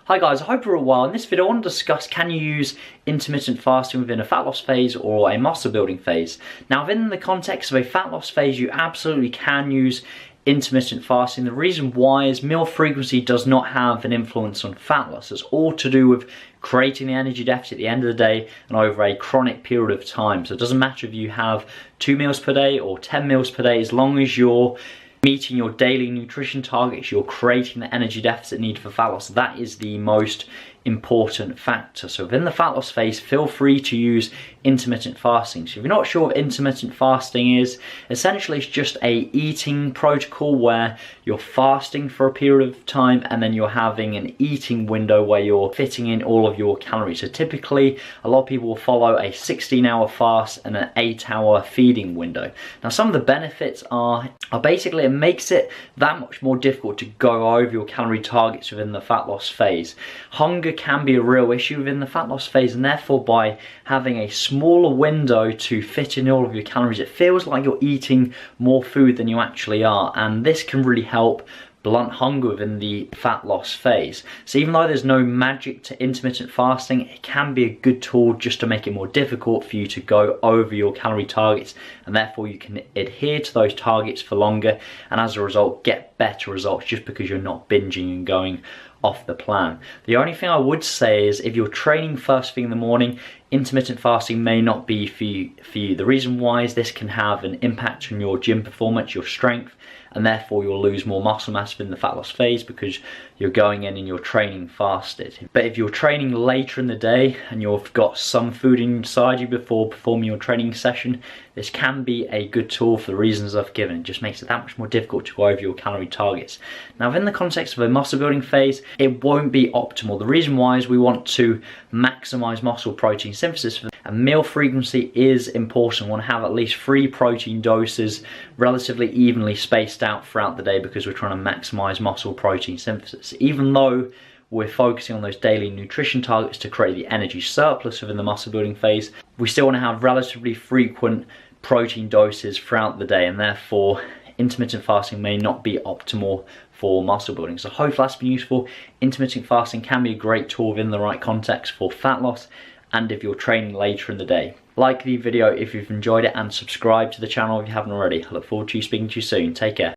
Hi guys, I hope you're all well. In this video I want to discuss, can you use intermittent fasting within a fat loss phase or a muscle building phase? Now within the context of a fat loss phase, you absolutely can use intermittent fasting. The reason why is meal frequency does not have an influence on fat loss. It's all to do with creating the energy deficit at the end of the day and over a chronic period of time. So it doesn't matter if you have 2 meals per day or 10 meals per day, as long as you're meeting your daily nutrition targets, you're creating the energy deficit needed for fat loss. That is the most important factor. So within the fat loss phase, feel free to use intermittent fasting. So if you're not sure what intermittent fasting is, essentially it's just a eating protocol where you're fasting for a period of time and then you're having an eating window where you're fitting in all of your calories. So typically a lot of people will follow a 16-hour fast and an 8-hour feeding window. Now some of the benefits are basically it makes it that much more difficult to go over your calorie targets within the fat loss phase. Hunger can be a real issue within the fat loss phase, and therefore by having a smaller window to fit in all of your calories, it feels like you're eating more food than you actually are, and this can really help blunt hunger within the fat loss phase. So even though there's no magic to intermittent fasting, it can be a good tool just to make it more difficult for you to go over your calorie targets, and therefore you can adhere to those targets for longer and as a result get better results just because you're not binging and going off the plan. The only thing I would say is if you're training first thing in the morning, intermittent fasting may not be for you. The reason why is this can have an impact on your gym performance, your strength, and therefore you'll lose more muscle mass within the fat loss phase because you're going in and you're training fasted. But if you're training later in the day and you've got some food inside you before performing your training session, this can be a good tool for the reasons I've given. It just makes it that much more difficult to go over your calorie targets. Now within the context of a muscle building phase, it won't be optimal. The reason why is we want to maximize muscle protein synthesis, and meal frequency is important. We want to have at least 3 protein doses relatively evenly spaced out throughout the day because we're trying to maximize muscle protein synthesis. Even though we're focusing on those daily nutrition targets to create the energy surplus within the muscle building phase, we still want to have relatively frequent protein doses throughout the day, and therefore intermittent fasting may not be optimal for muscle building. So hopefully that's been useful. Intermittent fasting can be a great tool within the right context for fat loss and if you're training later in the day. Like the video if you've enjoyed it and subscribe to the channel if you haven't already. I look forward to speaking to you soon. Take care.